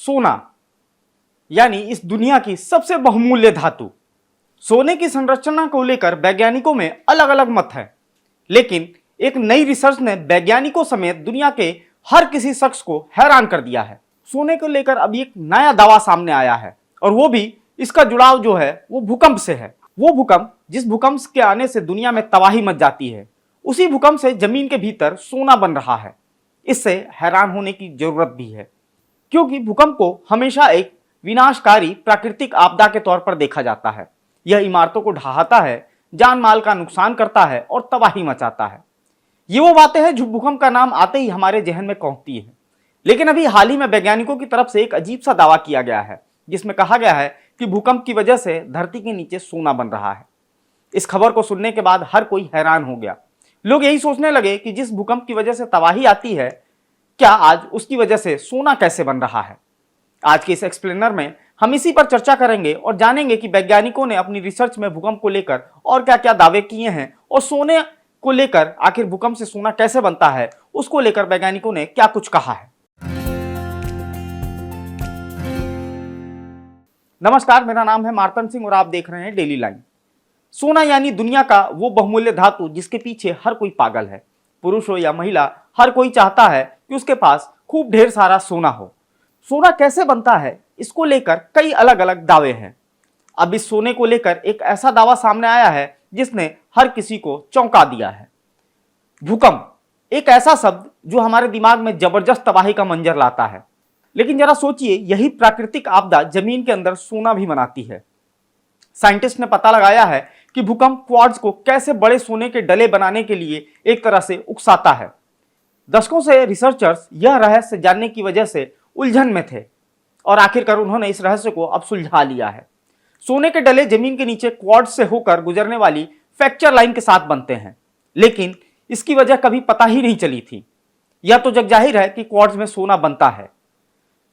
सोना यानी इस दुनिया की सबसे बहुमूल्य धातु। सोने की संरचना को लेकर वैज्ञानिकों में अलग अलग मत है, लेकिन एक नई रिसर्च ने वैज्ञानिकों समेत दुनिया के हर किसी शख्स को हैरान कर दिया है। सोने को लेकर अभी एक नया दावा सामने आया है और वो भी इसका जुड़ाव जो है वो भूकंप से है। वो भूकंप जिस भूकंप के आने से दुनिया में तबाही मच जाती है, उसी भूकंप से जमीन के भीतर सोना बन रहा है। इससे हैरान होने की जरूरत भी है, क्योंकि भूकंप को हमेशा एक विनाशकारी प्राकृतिक आपदा के तौर पर देखा जाता है। यह इमारतों को ढहाता है, जान माल का नुकसान करता है और तबाही मचाता है। ये वो बातें हैं जो भूकंप का नाम आते ही हमारे जहन में कौंधती है। लेकिन अभी हाल ही में वैज्ञानिकों की तरफ से एक अजीब सा दावा किया गया है, जिसमें कहा गया है कि भूकंप की वजह से धरती के नीचे सोना बन रहा है। इस खबर को सुनने के बाद हर कोई हैरान हो गया। लोग यही सोचने लगे कि जिस भूकंप की वजह से तबाही आती है, क्या आज उसकी वजह से सोना कैसे बन रहा है। आज के इस एक्सप्लेनर में हम इसी पर चर्चा करेंगे और जानेंगे कि वैज्ञानिकों ने अपनी रिसर्च में भूकंप को लेकर और क्या क्या दावे किए हैं और सोने को लेकर आखिर भूकंप से सोना कैसे बनता है, उसको लेकर वैज्ञानिकों ने क्या कुछ कहा है। नमस्कार, मेरा नाम है मार्तन सिंह और आप देख रहे हैं डेली लाइन। सोना यानी दुनिया का वो बहुमूल्य धातु जिसके पीछे हर कोई पागल है। पुरुष हो या महिला, हर कोई चाहता है कि उसके पास खूब ढेर सारा सोना हो। सोना कैसे बनता है, इसको लेकर कई अलग अलग दावे हैं। अब इस सोने को लेकर एक ऐसा दावा सामने आया है जिसने हर किसी को चौंका दिया है। भूकंप एक ऐसा शब्द जो हमारे दिमाग में जबरदस्त तबाही का मंजर लाता है, लेकिन जरा सोचिए, यही प्राकृतिक आपदा जमीन के अंदर सोना भी बनाती है। साइंटिस्ट ने पता लगाया है कि भूकंप क्वार्ट्ज को कैसे बड़े सोने के डले बनाने के लिए एक तरह से उकसाता है। दशकों से रिसर्चर्स यह रहस्य जानने की वजह से उलझन में थे और आखिरकार उन्होंने इस रहस्य को अब सुलझा लिया है। सोने के डले जमीन के नीचे क्वार्ट्ज से होकर गुजरने वाली फ्रैक्चर लाइन के साथ बनते हैं, लेकिन इसकी वजह कभी पता ही नहीं चली थी। यह तो जग जाहिर है कि क्वार्ट्ज में सोना बनता है।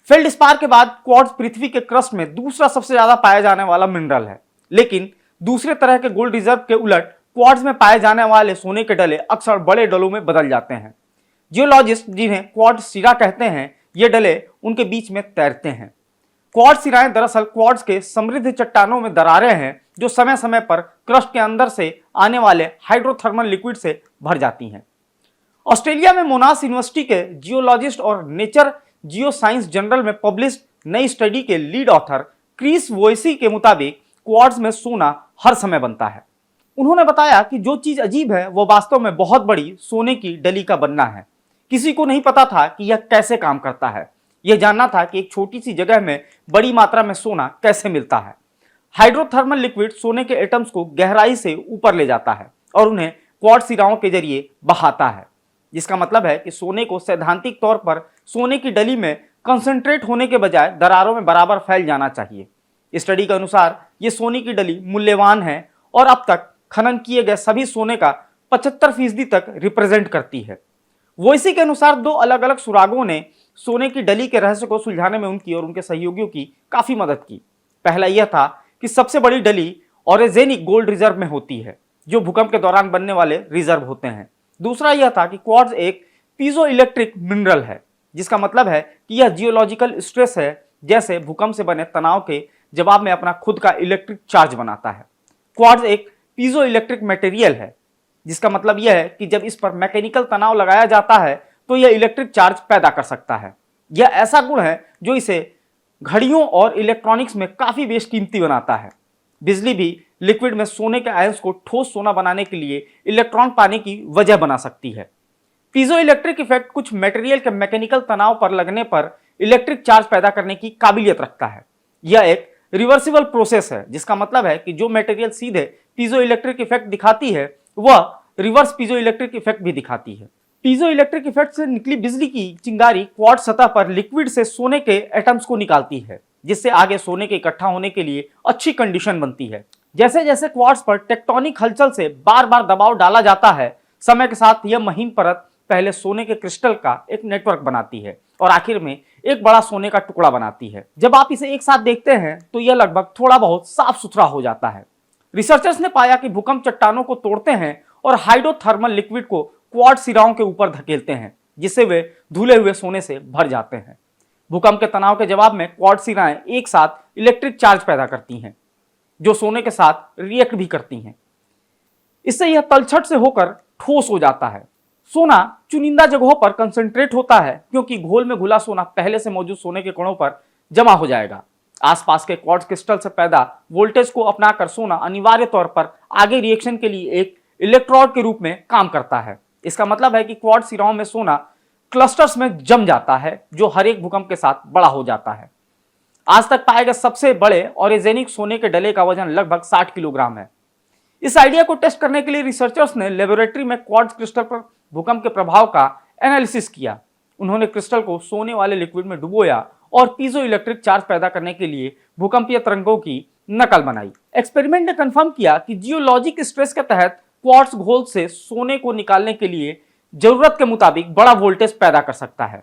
फेल्डस्पार के बाद क्वार्ट्ज पृथ्वी के क्रस्ट में दूसरा सबसे ज्यादा पाया जाने वाला मिनरल है, लेकिन दूसरे तरह के गोल्ड रिजर्व के उलट क्वार्ट्ज में पाए जाने वाले सोने के डले अक्सर बड़े डलों में बदल जाते हैं। जियोलॉजिस्ट जिन्हें क्वार्ट्ज सिरा कहते हैं, ये डले उनके बीच में तैरते हैं। क्वार्ट्ज सिराएं दरअसल क्वार्ट्ज के समृद्ध चट्टानों में दरारें हैं जो समय समय पर क्रस्ट के अंदर से आने वाले हाइड्रोथर्मल लिक्विड से भर जाती हैं। ऑस्ट्रेलिया में मोनास यूनिवर्सिटी के जियोलॉजिस्ट और नेचर जियो साइंस जर्नल में पब्लिश नई स्टडी के लीड ऑथर क्रिस वोइसी के मुताबिक क्वार्ट्ज में सोना हर समय बनता है। उन्होंने बताया कि जो चीज अजीब है वो वास्तव में बहुत बड़ी सोने की डली का बनना है। किसी को नहीं पता था कि यह कैसे काम करता है। यह जानना था कि एक छोटी सी जगह में बड़ी मात्रा में सोना कैसे मिलता है। हाइड्रोथर्मल लिक्विड सोने के एटम्स को गहराई से ऊपर ले जाता है और उन्हें क्वार्ट्ज सिराओं के जरिए बहाता है, जिसका मतलब है कि सोने को सैद्धांतिक तौर पर सोने की डली में कंसंट्रेट होने के बजाय दरारों में बराबर फैल जाना चाहिए। स्टडी के अनुसार ये सोने की डली मूल्यवान है और अब तक खनन किए गए सभी सोने का 75% तक रिप्रेजेंट करती है। वोइसी के अनुसार दो अलग अलग सुरागों ने सोने की डली के रहस्य को सुलझाने में उनकी और उनके सहयोगियों की काफी मदद की। पहला यह था कि सबसे बड़ी डली ऑरेजेनिक गोल्ड रिजर्व में होती है, जो भूकंप के दौरान बनने वाले रिजर्व होते हैं। दूसरा यह था कि क्वार्ट्ज एक पीजो इलेक्ट्रिक मिनरल है, जिसका मतलब है कि यह जियोलॉजिकल स्ट्रेस है, जैसे भूकंप से बने तनाव के जवाब में अपना खुद का इलेक्ट्रिक चार्ज बनाता है। क्वार्ट्ज एक पीजो इलेक्ट्रिक मटेरियल है, जिसका मतलब यह है कि जब इस पर मैकेनिकल तनाव लगाया जाता है तो यह इलेक्ट्रिक चार्ज पैदा कर सकता है। यह ऐसा गुण है जो इसे घड़ियों और इलेक्ट्रॉनिक्स में काफी बेशकीमती बनाता है। बिजली भी लिक्विड में सोने के आयंस को ठोस सोना बनाने के लिए इलेक्ट्रॉन पाने की वजह बना सकती है। पीजो इलेक्ट्रिक इफेक्ट कुछ मटेरियल के मैकेनिकल तनाव पर लगने पर इलेक्ट्रिक चार्ज पैदा करने की काबिलियत रखता है। यह एक रिवर्सिबल प्रोसेस है, जिसका मतलब है कि जो मटेरियल सीधे पीजो इलेक्ट्रिक इफेक्ट दिखाती है वह रिवर्स पीजो इलेक्ट्रिक इफेक्ट भी दिखाती है। पीजो इलेक्ट्रिक इफेक्ट से निकली बिजली की चिंगारी क्वार्ट्ज सतह पर लिक्विड से सोने के एटम्स को निकालती है, जिससे आगे सोने के इकट्ठा होने के लिए अच्छी कंडीशन बनती है। जैसे जैसे क्वार्ट्ज पर टेक्टोनिक हलचल से बार बार दबाव डाला जाता है, समय के साथ यह महीन परत पहले सोने के क्रिस्टल का एक नेटवर्क बनाती है और आखिर में एक बड़ा सोने का टुकड़ा बनाती है। जब आप इसे एक साथ देखते हैं तो यह लगभग थोड़ा बहुत साफ सुथरा हो जाता है। रिसर्चर्स ने पाया कि भूकंप चट्टानों को तोड़ते हैं और हाइड्रोथर्मल लिक्विड को क्वार्ट्ज सिराओं के ऊपर धकेलते हैं, जिससे वे धुले हुए सोने से भर जाते हैं। भूकंप के तनाव के जवाब में क्वार्ट्ज सिराएं एक साथ इलेक्ट्रिक चार्ज पैदा करती हैं, जो सोने के साथ रिएक्ट भी करती हैं। इससे यह तलछट से होकर ठोस हो जाता है। सोना चुनिंदा जगहों पर कंसंट्रेट होता है, क्योंकि घोल में घुला सोना पहले से मौजूद सोने के कणों पर जमा हो जाएगा। आसपास के क्वार्ट्ज क्रिस्टल से पैदा वोल्टेज को अपनाकर सोना अनिवार्य तौर पर आगे रिएक्शन के लिए एक इलेक्ट्रोड के रूप में काम करता है। इसका मतलब है कि क्वार्ट्ज सिराओं में सोना क्लस्टर्स में जम जाता है, जो हर एक भूकंप के साथ बड़ा हो जाता है। आज तक पाए गए सबसे बड़े ऑरिजेनिक सोने के डले का वजन लगभग 60 किलोग्राम है। इस आइडिया को टेस्ट करने के लिए रिसर्चर्स ने लेबोरेटरी में क्वार्ट्ज क्रिस्टल पर भूकंप के प्रभाव का एनालिसिस किया। उन्होंने क्रिस्टल को सोने वाले लिक्विड में डुबोया और पीजो इलेक्ट्रिक चार्ज पैदा करने के लिए भूकंपीय तरंगों की नकल बनाई। एक्सपेरिमेंट ने कंफर्म किया कि जियोलॉजिक स्ट्रेस के तहत क्वार्ट्ज घोल से सोने को निकालने के लिए जरूरत के मुताबिक बड़ा वोल्टेज पैदा कर सकता है।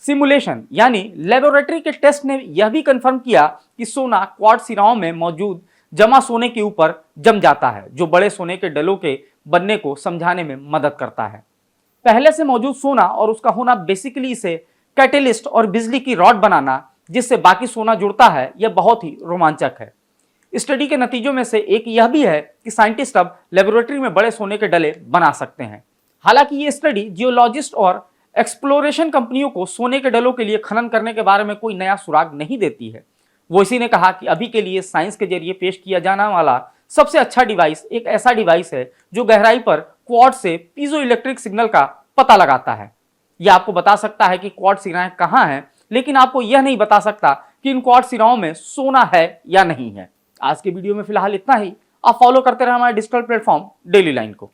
सिमुलेशन यानी लेबोरेटरी के टेस्ट ने यह भी कंफर्म किया कि सोना क्वार्ट्ज सिराओं में मौजूद जमा सोने के ऊपर जम जाता है, जो बड़े सोने के डलों के बनने को समझाने में मदद करता है। पहले से मौजूद सोना और उसका होना बेसिकली इसे कैटेलिस्ट और बिजली की रॉड बनाना जिससे बाकी सोना जुड़ता है, यह बहुत ही रोमांचक है। स्टडी के नतीजों में से एक यह भी है कि साइंटिस्ट अब लेबोरेटरी में बड़े सोने के डले बना सकते हैं। हालांकि ये स्टडी जियोलॉजिस्ट और एक्सप्लोरेशन कंपनियों को सोने के डलों के लिए खनन करने के बारे में कोई नया सुराग नहीं देती है। वो इसी ने कहा कि अभी के लिए साइंस के जरिए पेश किया जाने वाला सबसे अच्छा डिवाइस एक ऐसा डिवाइस है जो गहराई पर क्वार्ट्ज से पीजो इलेक्ट्रिक सिग्नल का पता लगाता है। यह आपको बता सकता है कि क्वार्ट्ज सिराएं कहाँ हैं, लेकिन आपको यह नहीं बता सकता कि इन क्वार्ट्ज सिराओं में सोना है या नहीं है। आज के वीडियो में फिलहाल इतना ही। आप फॉलो करते रहे हमारे डिजिटल प्लेटफॉर्म डेली लाइन को।